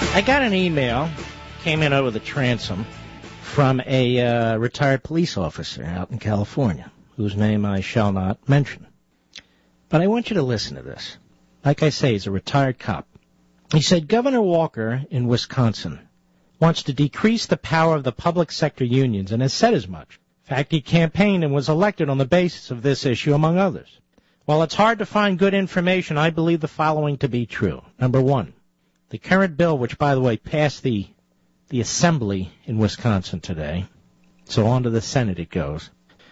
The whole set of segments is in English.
I got an email, came in over the transom, from a retired police officer out in California, whose name I shall not mention. But I want you to listen to this. Like I say, he's a retired cop. He said, Governor Walker in Wisconsin wants to decrease the power of the public sector unions and has said as much. In fact, he campaigned and was elected on the basis of this issue, among others. While it's hard to find good information, I believe the following to be true. Number one, the current bill, which, by the way, passed the Assembly in Wisconsin today, so on to the Senate it goes.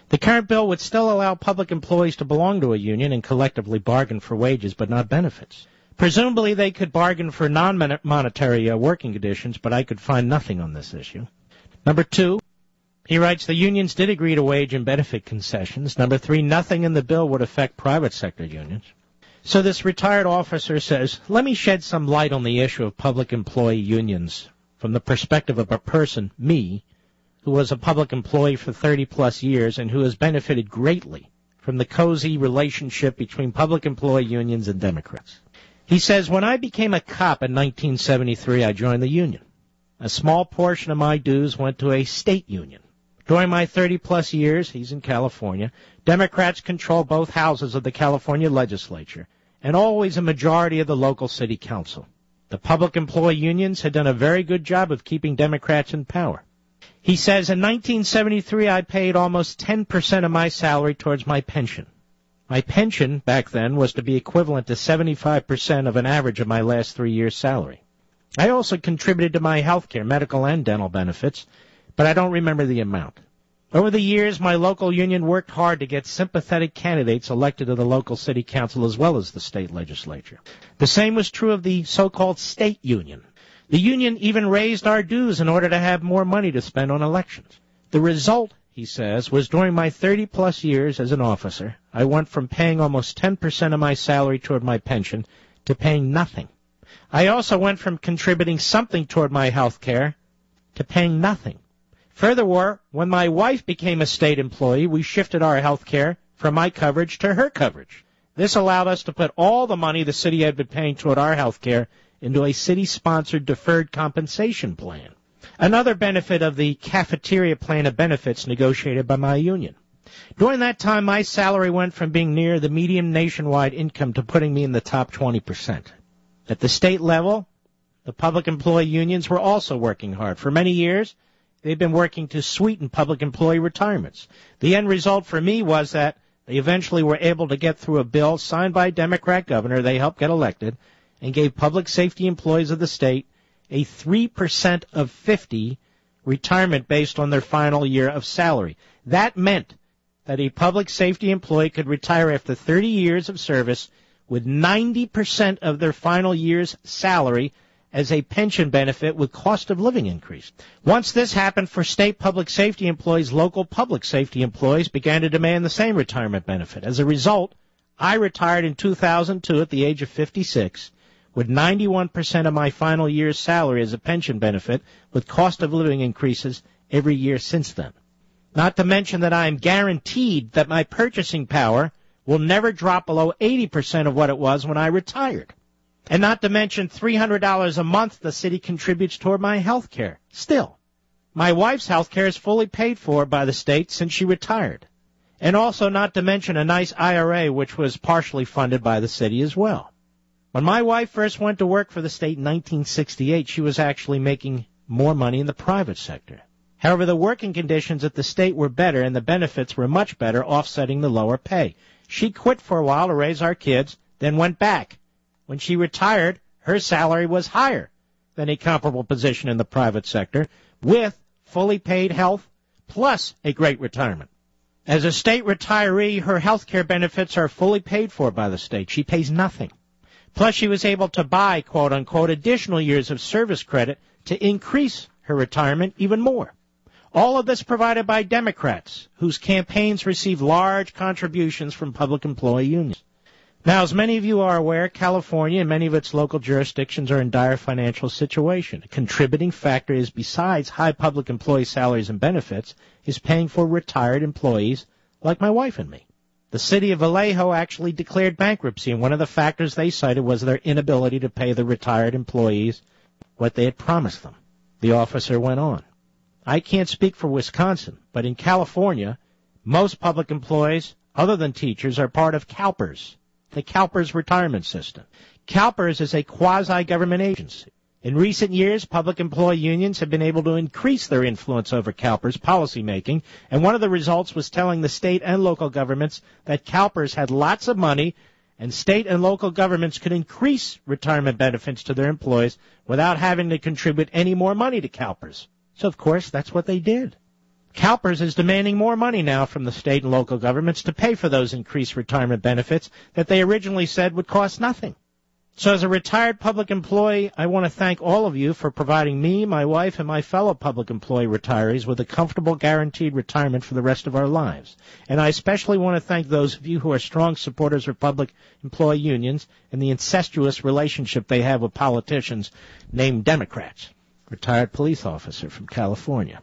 The current bill would still allow public employees to belong to a union and collectively bargain for wages but not benefits. Presumably they could bargain for non-monetary working conditions, but I could find nothing on this issue. Number two, he writes, the unions did agree to wage and benefit concessions. Number three, nothing in the bill would affect private sector unions. So this retired officer says, let me shed some light on the issue of public employee unions from the perspective of a person, me, who was a public employee for 30-plus years and who has benefited greatly from the cozy relationship between public employee unions and Democrats. He says, when I became a cop in 1973, I joined the union. A small portion of my dues went to a state union. During my 30-plus years, he's in California, Democrats control both houses of the California legislature and always a majority of the local city council. The public employee unions had done a very good job of keeping Democrats in power. He says, in 1973, I paid almost 10% of my salary towards my pension. My pension back then was to be equivalent to 75% of an average of my last 3 years' salary. I also contributed to my health care, medical and dental benefits, but I don't remember the amount. Over the years, my local union worked hard to get sympathetic candidates elected to the local city council as well as the state legislature. The same was true of the so-called state union. The union even raised our dues in order to have more money to spend on elections. The result, he says, was during my 30-plus years as an officer, I went from paying almost 10% of my salary toward my pension to paying nothing. I also went from contributing something toward my health care to paying nothing. Furthermore, when my wife became a state employee, we shifted our health care from my coverage to her coverage. This allowed us to put all the money the city had been paying toward our health care into a city-sponsored deferred compensation plan, another benefit of the cafeteria plan of benefits negotiated by my union. During that time, my salary went from being near the median nationwide income to putting me in the top 20%. At the state level, the public employee unions were also working hard. For many years, they've been working to sweeten public employee retirements. The end result for me was that they eventually were able to get through a bill signed by a Democrat governor they helped get elected and gave public safety employees of the state a 3% of 50 retirement based on their final year of salary. That meant that a public safety employee could retire after 30 years of service with 90% of their final year's salary as a pension benefit with cost of living increase. Once this happened for state public safety employees, local public safety employees began to demand the same retirement benefit. As a result, I retired in 2002 at the age of 56 with 91% of my final year's salary as a pension benefit with cost of living increases every year since then. Not to mention that I am guaranteed that my purchasing power will never drop below 80% of what it was when I retired. And not to mention $300 a month the city contributes toward my health care. Still, my wife's health care is fully paid for by the state since she retired. And also not to mention a nice IRA, which was partially funded by the city as well. When my wife first went to work for the state in 1968, she was actually making more money in the private sector. However, the working conditions at the state were better and the benefits were much better, offsetting the lower pay. She quit for a while to raise our kids, then went back. When she retired, her salary was higher than a comparable position in the private sector, with fully paid health plus a great retirement. As a state retiree, her health care benefits are fully paid for by the state. She pays nothing. Plus, she was able to buy, quote-unquote, additional years of service credit to increase her retirement even more. All of this provided by Democrats, whose campaigns receive large contributions from public employee unions. Now, as many of you are aware, California and many of its local jurisdictions are in dire financial situation. A contributing factor is, besides high public employee salaries and benefits, is paying for retired employees like my wife and me. The city of Vallejo actually declared bankruptcy, and one of the factors they cited was their inability to pay the retired employees what they had promised them. The officer went on. I can't speak for Wisconsin, but in California, most public employees, other than teachers, are part of CalPERS, the CalPERS retirement system. CalPERS is a quasi-government agency. In recent years, public employee unions have been able to increase their influence over CalPERS policymaking, and one of the results was telling the state and local governments that CalPERS had lots of money and state and local governments could increase retirement benefits to their employees without having to contribute any more money to CalPERS. So, of course, that's what they did. CalPERS is demanding more money now from the state and local governments to pay for those increased retirement benefits that they originally said would cost nothing. So as a retired public employee, I want to thank all of you for providing me, my wife, and my fellow public employee retirees with a comfortable, guaranteed retirement for the rest of our lives. And I especially want to thank those of you who are strong supporters of public employee unions and the incestuous relationship they have with politicians named Democrats. Retired police officer from California.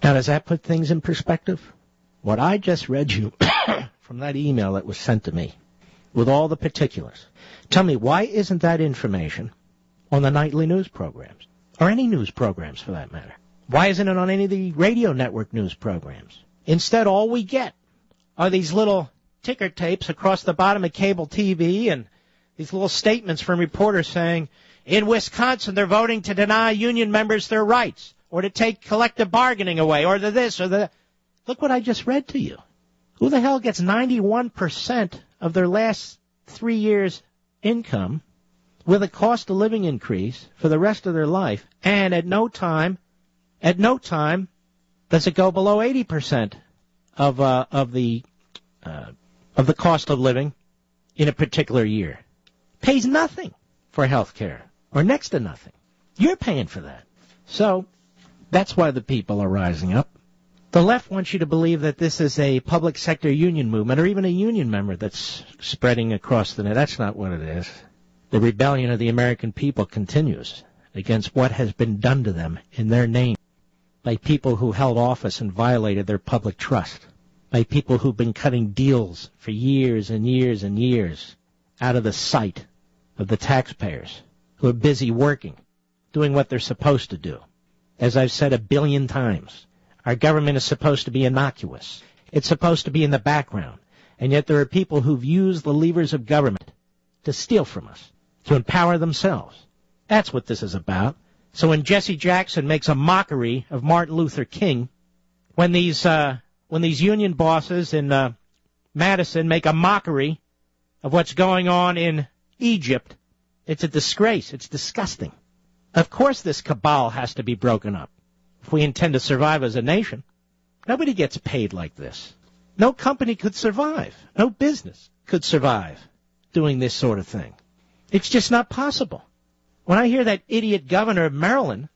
Now, does that put things in perspective? What I just read you from that email that was sent to me, with all the particulars. Tell me, why isn't that information on the nightly news programs? Or any news programs, for that matter? Why isn't it on any of the radio network news programs? Instead, all we get are these little ticker tapes across the bottom of cable TV and these little statements from reporters saying, in Wisconsin, they're voting to deny union members their rights, or to take collective bargaining away, or the this or the... Look what I just read to you. Who the hell gets 91% of their last 3 years' income with a cost of living increase for the rest of their life, and at no time does it go below 80% of the cost of living in a particular year? Pays nothing for health care, or next to nothing. You're paying for that. So that's why the people are rising up. The left wants you to believe that this is a public sector union movement or even a union member that's spreading across the net. That's not what it is. The rebellion of the American people continues against what has been done to them in their name by people who held office and violated their public trust, by people who've been cutting deals for years and years and years out of the sight of the taxpayers who are busy working, doing what they're supposed to do. As I've said 1 billion times, our government is supposed to be innocuous. It's supposed to be in the background. And yet there are people who've used the levers of government to steal from us, to empower themselves. That's what this is about. So when Jesse Jackson makes a mockery of Martin Luther King, when these union bosses in Madison make a mockery of what's going on in Egypt, it's a disgrace. It's disgusting. Of course this cabal has to be broken up if we intend to survive as a nation. Nobody gets paid like this. No company could survive. No business could survive doing this sort of thing. It's just not possible. When I hear that idiot governor of Maryland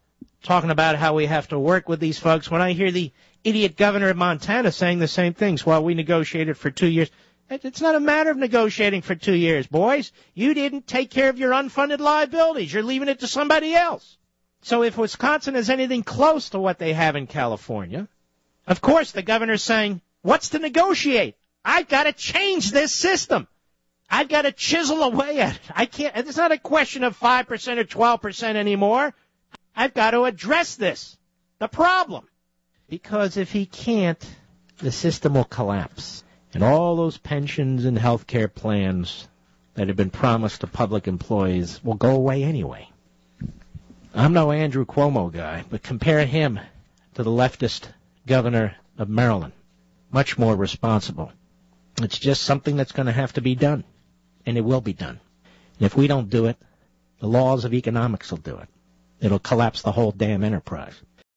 talking about how we have to work with these folks, when I hear the idiot governor of Montana saying the same things while we negotiated for 2 years, it's not a matter of negotiating for 2 years, boys. You didn't take care of your unfunded liabilities. You're leaving it to somebody else. So if Wisconsin is anything close to what they have in California, of course the governor's saying, what's to negotiate? I've got to change this system. I've got to chisel away at it. I can't. It's not a question of 5% or 12% anymore. I've got to address this, the problem. Because if he can't, the system will collapse. And all those pensions and health care plans that have been promised to public employees will go away anyway. I'm no Andrew Cuomo guy, but compare him to the leftist governor of Maryland. Much more responsible. It's just something that's going to have to be done, and it will be done. And if we don't do it, the laws of economics will do it. It'll collapse the whole damn enterprise.